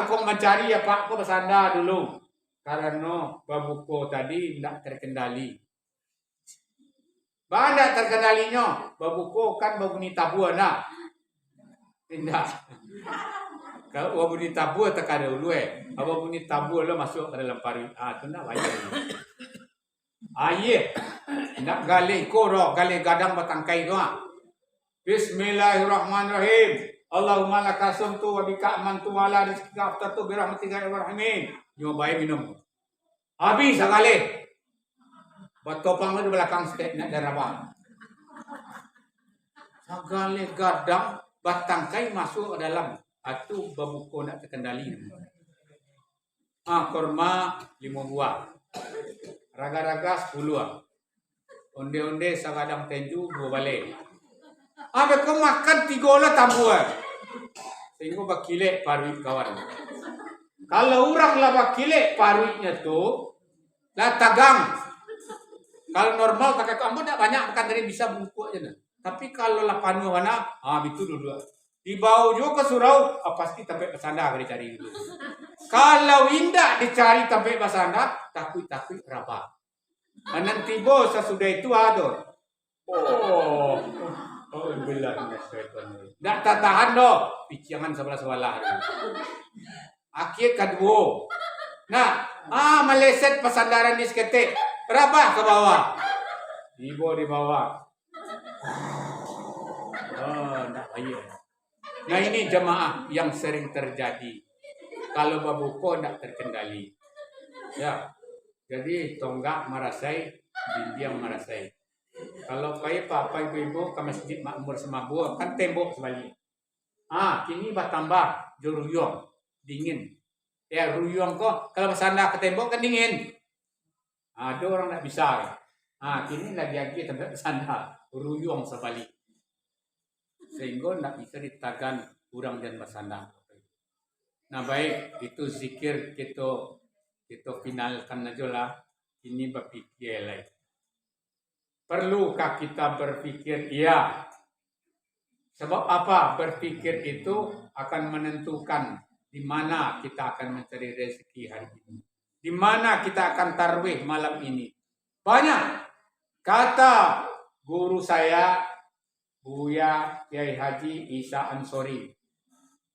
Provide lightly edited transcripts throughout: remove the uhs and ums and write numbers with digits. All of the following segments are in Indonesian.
kok mencari ya Pak, kok bersandar dulu. Karena babuko tadi tidak terkendali. Banda terkendalinya, babuko kan babuni tabuan nak. Tidak. Kalau babuni tabu tak ada dulu babuni tabu lo masuk ke dalam parit. Itu nak wajar. Iya. Nak gali koro, gali gadang batangkai doa. Bismillahirrahmanirrahim. Allahumma laka sumtu wa bika amantu wa ala rizqika aftatu bi rahmatika ya arhamin. Nyobain minum. Habis sekali. Batopang di belakang sikit nak darabang. Segala gadang batangkai masuk ke dalam. Itu babuko nak terkendali. Korma 5 buah. Raga-raga 10 buah. Onde-onde sagadang tenju 2 balik. Abe kau makan 3 olah tambuan. Sehingga bakile paruit kawan. Kalau orang lah bakile paruitnya tu, lah tagang. Kalau normal kakek kamu tak banyak makan dari bisa bungkuk aja. Tapi kalau lah panu mana, itu dulu. Dibawa juga ke surau, pasti sampai bersandar dicari dulu. Kalau indah dicari sampai bersandar, takut-takut rabak. Nanti bos sesudah itu ada. Bilang nak tahan doh, pikiran sebelah. Akhir kedua. Nah, meleset pesandaran di seketik. Rabah ke bawah. Ibu di bawah. Nak bayar. Nah ini jemaah yang sering terjadi. Kalau babuko tidak terkendali. Ya. Jadi tonggak marasai, bindiang marasai. Kalau kayak papa ibu-ibu ke masjid makmur semabua kan tembok sebalik. Kini bertambah juruyong dingin. Ya ruyong kok kalau bersandar ke tembok kan dingin. Ada orang tak bisa. Kini lagi tempat bersandar ruyong sebalik. Sehingga tak bisa ditagan kurang dan bersandar. Nah baik itu zikir kita finalkan aja lah. Ini berpikir lagi. Perlukah kita berpikir? Iya. Sebab apa? Berpikir itu akan menentukan di mana kita akan mencari rezeki hari ini. Di mana kita akan tarwih malam ini. Banyak. Kata guru saya, Buya Kiai Haji Isa Ansori.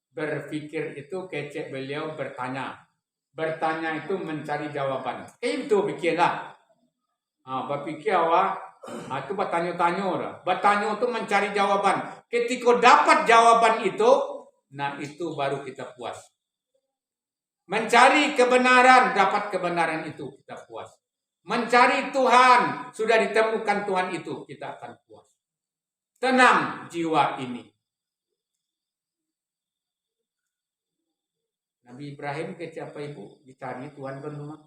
Berpikir itu kecek beliau bertanya. Bertanya itu mencari jawaban. Itu pikirlah. Berpikir awak. Itu bertanya-tanya. Bertanya itu mencari jawaban. Ketika dapat jawaban itu, nah itu baru kita puas. Mencari kebenaran, dapat kebenaran itu kita puas. Mencari Tuhan, sudah ditemukan Tuhan itu, kita akan puas. Tenang jiwa ini. Nabi Ibrahim ke siapa ibu? Dicari Tuhan kan rumah.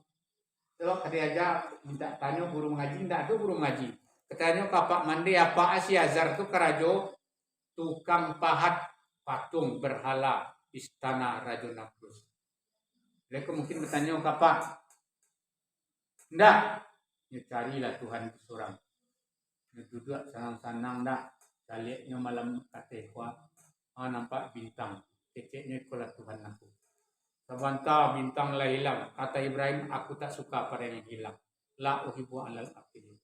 Kalau tadi aja minta tanya guru ngaji, tidak ada guru ngaji. Katanya kapak mandi apa Asyazar itu kerajo tukang pahat patung berhala istana Raja Nablus. Mereka mungkin bertanya kapak. Tidak. Ya carilah Tuhan seorang. Ya duduk sanang-sanang dah. Saliknya malam katekwa. Nampak bintang. Keceknya itulah Tuhan aku. Sebentar bintang lah hilang. Kata Ibrahim, aku tak suka pada yang hilang. La uhibbu alal afidin.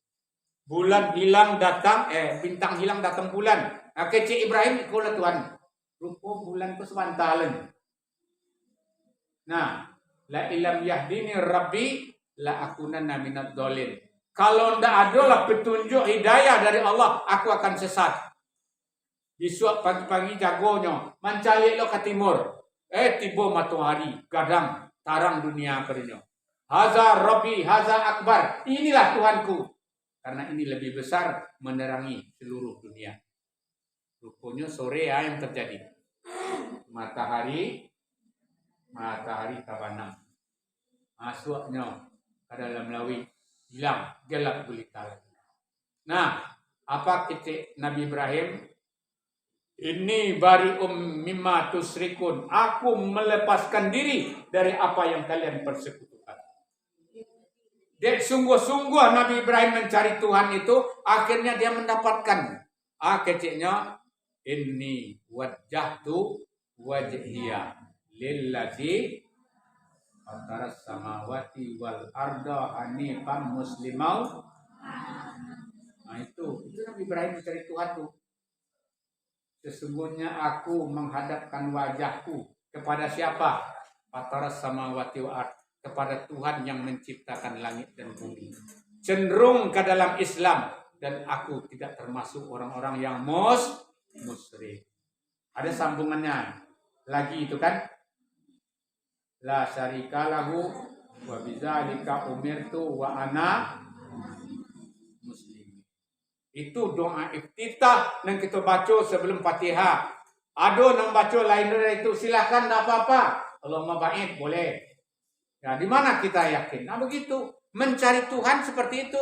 Bulan hilang datang, bintang hilang datang bulan. Kecik Ibrahim ikulah Tuhan. Rupa bulan itu sebantalan. Nah, la ilam yahdini rabbi la akunanna minadh dhalin. Kalau tidak ada lah petunjuk hidayah dari Allah, aku akan sesat. Di suap pagi-pagi jagonya, mencari lo ke timur. Tiba matahari, gadang, tarang dunia kerja. Haza Rabbi, haza Akbar. Inilah Tuhanku. Karena ini lebih besar menerangi seluruh dunia. Rupanya sore yang terjadi. Matahari tabanam. Masuknya ke dalam lawi. Hilang, gelap gulita. Nah, apa kata Nabi Ibrahim? Ini bari'um mimma tusyrikun. Aku melepaskan diri dari apa yang kalian persekutukan. Dia sungguh-sungguh Nabi Ibrahim mencari Tuhan itu, akhirnya dia mendapatkan. Keciknya, inni wajjahtu wajhiya Lilladzi fataras samawati wal arda hanifan muslimau. Nah itu Nabi Ibrahim mencari Tuhan tuh. Sesungguhnya aku menghadapkan wajahku kepada siapa? Fataras samawati wal arda, kepada Tuhan yang menciptakan langit dan bumi. Cenderung ke dalam Islam, dan aku tidak termasuk orang-orang yang musyrik. Ada sambungannya lagi itu kan? La syarika lahu wa bidzalika umirtu wa ana muslim. Itu doa iftitah yang kita baca sebelum Fatihah. Ada yang baca lain dari itu, silakan, tidak apa-apa. Allahumma ba'id boleh. Nah, di mana kita yakin? Nah, begitu. Mencari Tuhan seperti itu.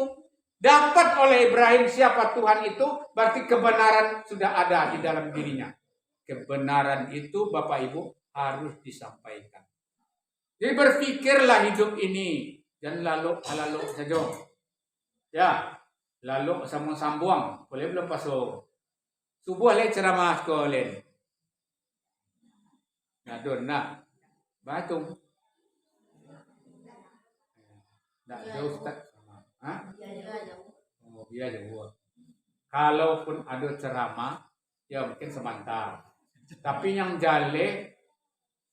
Dapat oleh Ibrahim siapa Tuhan itu, berarti kebenaran sudah ada di dalam dirinya. Kebenaran itu Bapak Ibu harus disampaikan. Jadi berpikirlah hidup ini, dan lalu saja. Ya, lalu sambung-sambung. Boleh belum pasuk? Subuh le ceramah sekolah. Ngadon nak. Batung. Nak jauh Ustaz. Hah? Oh, iya jauh. Kalaupun ada ceramah, ya mungkin sebentar. Tapi yang jale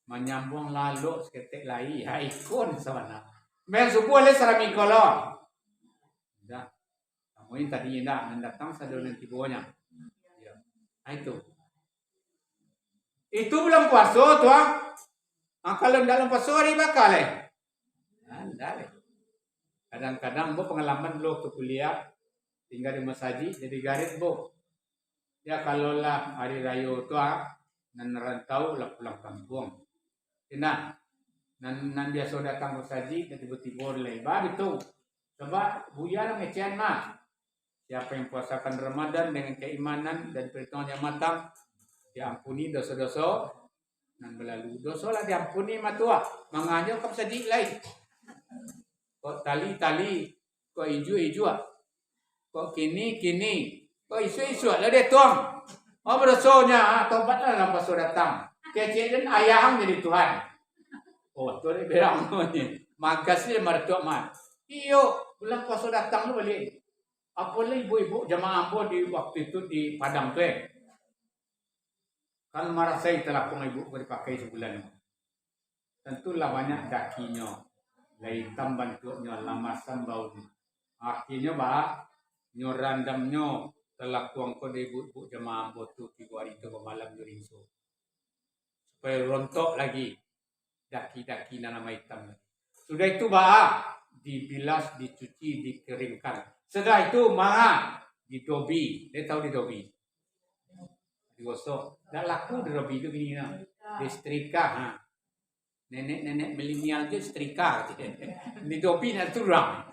menyambung lalu seketik lagi, ya ikon sana. Men subuh le serami kolon. Dah. Kamu ini tadi tidak mendatang sadonan tibonya. Ya. Nah, itu belum puasa tuh. Kalau dalam puasa hari bakal Anda. Kadang-kadang bu pengalaman dulu waktu kuliah tinggal di Masjid jadi garis bu. Ya kalau lah hari raya tu nan rantau lah pulang kampung. Nah, nan biasa datang ke Masjid tiba-tiba lebar itu. Coba buya ngecian mah. Siapa yang puasakan Ramadan dengan keimanan dan perhitungan yang matang, diampuni dosa-dosa nan berlalu. Dosa lah diampuni matua. Manganya kau Masjid lain. Kok tali-tali, kok hijau-hijau, kok kini, kok isu-isu lah dia tuang. Oh berdosonya, tobatlah dalam pas datang. Kecilin ayam jadi Tuhan. Oh tu dia berang namanya. Magas dia mertua mat. Iyo, bulan puasa datang lu balik. Apa lagi ibu-ibu jamaah ambo di waktu itu di Padang tu Kan marah saya telah pun ibu dipakai sebulan. Tentulah banyak dakinya. Hitam bentuknya lama sambau. Akhirnya bah nyorandamnya telah kuang kode ibu jemaah botu 3 hari itu malam jurinso. Supaya rontok lagi daki-daki nama hitam. Sudah itu bah dibilas, dicuci, dikeringkan. Setelah itu mah didobi. Dia tahu didobi. Digosok. Tak laku didobi itu gini nah. Disetrika. Nenek-nenek milenial je setrika. Di dopi nak turang.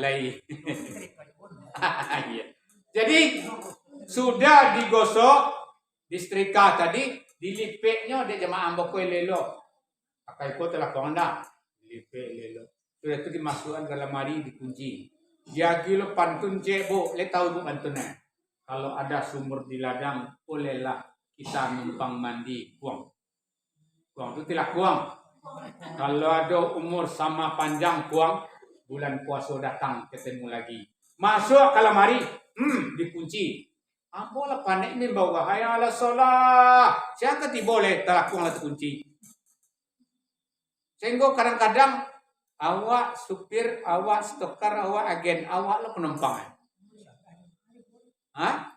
Lain. Jadi sudah digosok, disetrika tadi, dilipeknya dia jemaah ambokoi lelo. Pakai ko telah konda, dilipek lelo. Sudah itu dimasukkan ke lemari, dikunci. Dia kilo pantun cebo, le tahu bu pantunnya. Kalau ada sumur di ladang, bolehlah kita numpang mandi kuang. Kuang itu tidak kuang. Kalau ada umur sama panjang kuang, bulan puasa datang ketemu lagi. Masuk ke lemari, dikunci. Boleh panik ni bawa hayya ala solah. Siapa tiba boleh telah kuang lah terkunci. Sehingga kadang-kadang awak supir, awak stokar, awak agen, awak lah penumpang. Hah?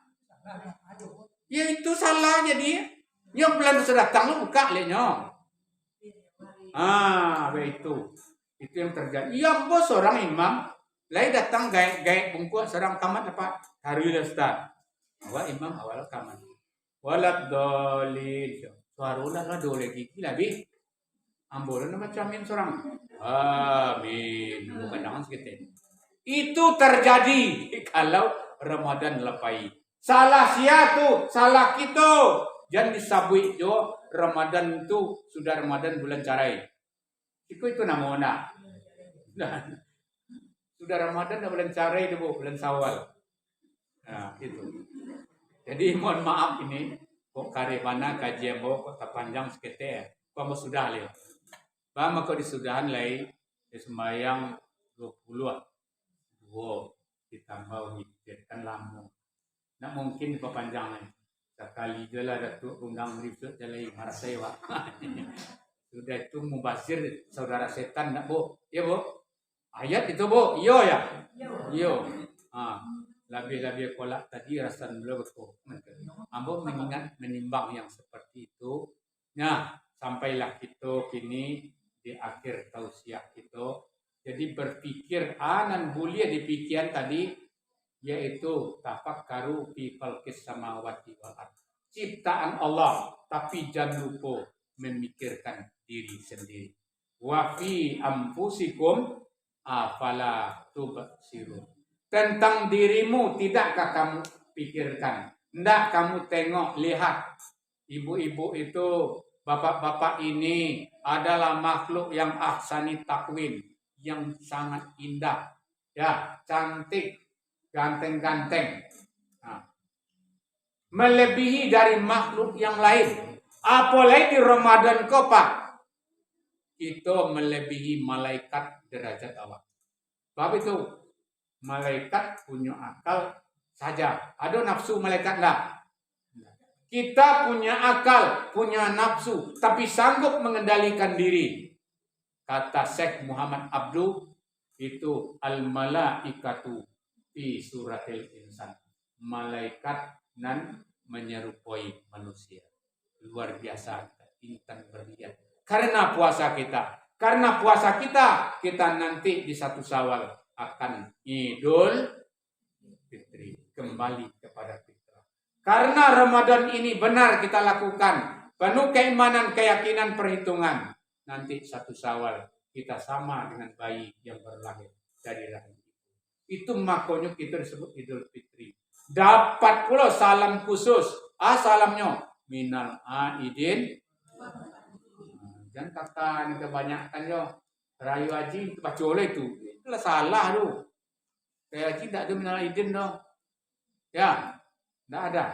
Ya itu salahnya dia. Yang bulan sudah datang lu buka lehnya. Itu yang terjadi. Ya bos seorang imam, lain datang gaya bungkus seorang kamat apa? Hari Ustaz. Awak imam awal kamat. Walad dolin. Suaruna lah dole gigi lebih. Ambolan macam min seorang. Amin. Bukan jangan segitu. Itu terjadi kalau Ramadan lepai. Salah siatu, salah kita. Jangan disabui jo Ramadan itu sudah Ramadan bulan carai. Itu namanya. Sudah Ramadan dah bulan carai itu bulan Syawal. Nah, itu. Jadi mohon maaf ini kok kare mana kajian kok tak panjang sekete. Pama sudah le. Pama ko disudahan lai sembayang 20 ah. Wow, ditambah mikirkan lama. Nak mungkin diperpanjang. Sekali je lah Datuk undang ribut jalai marah saya Pak. Sudah itu mubazir saudara setan nak Bu? Ya Bu? Ayat itu Bu? Iyo ya? Iyo. Lebih-lebih kolak tadi rasa belum betul. Ambo mengingat menimbang yang seperti itu. Nah, sampailah kita kini di akhir tausiah kita. Jadi berpikir anan bulia di pikiran tadi yaitu tafakkaru fi khalqis samawati wal ardh. Ciptaan Allah, tapi jangan lupa memikirkan diri sendiri. Wa fi anfusikum afala tubsirun. Tentang dirimu tidakkah kamu pikirkan? Tidak kamu tengok, lihat. Ibu-ibu itu, bapak-bapak ini adalah makhluk yang ahsani takwin, yang sangat indah, ya, cantik, ganteng-ganteng. Melebihi dari makhluk yang lain. Apalagi di Ramadan kau Pak, itu melebihi malaikat derajat Allah. Sebab itu malaikat punya akal saja. Ada nafsu malaikat enggak? Kita punya akal, punya nafsu, tapi sanggup mengendalikan diri. Kata Syekh Muhammad Abdu, itu al-malaikatu fi suratil insan. Malaikat nan menyerupai manusia. Luar biasa, intan berlian. Karena puasa kita. Karena puasa kita, kita nanti di 1 Syawal akan Idul Fitri. Kembali kepada fitrah. Karena Ramadan ini benar kita lakukan. Penuh keimanan, keyakinan, perhitungan. Nanti 1 Syawal kita sama dengan bayi yang berlahir dari rahim. Itu makanya kita disebut Idul Fitri. Dapat pula salam khusus. Salamnya minal aidin. Jangan katakan kebanyakan yo rayu haji baca oleh itu. Itulah salah tu. Kayak haji tak ada minal aidin dong. Ya, tidak ada.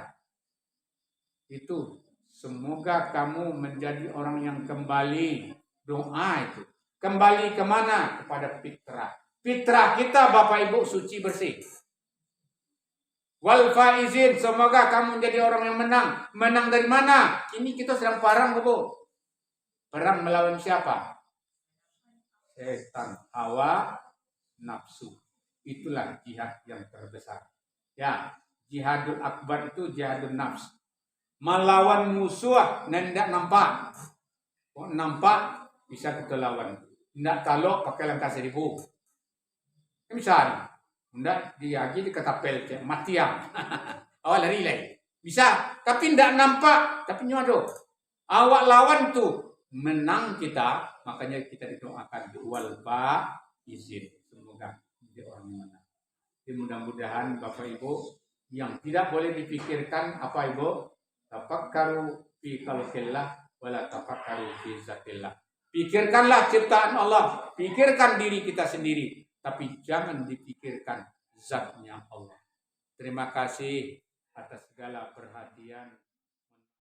Itu semoga kamu menjadi orang yang kembali doa itu. Kembali kemana? Kepada fitrah. Fitrah kita Bapak Ibu suci bersih. Wal faizin, semoga kamu menjadi orang yang menang. Menang dari mana? Ini kita sedang perang, Bu. Perang melawan siapa? Setan, hawa, nafsu. Itulah jihad yang terbesar. Ya, jihadul akbar itu jihadul nafs. Melawan musuh dan tidak nampak. Kok nampak bisa kita lawan. Tidak talok pakai langkah 1000. Misalnya. Ndak dia di ketapel matiang. Awal lari lagi. Bisa, tapi ndak nampak, tapi nyodo. Awak lawan tuh menang kita, makanya kita didoakan wal izin. Semoga menjadi orang yang menang. Jadi mudah-mudahan Bapak Ibu yang tidak boleh dipikirkan apa Ibu? Tafakkaru fi khalqillah wala tafakkaru fi zatillah. Pikirkanlah ciptaan Allah, pikirkan diri kita sendiri. Tapi jangan dipikirkan zatnya Allah. Terima kasih atas segala perhatian.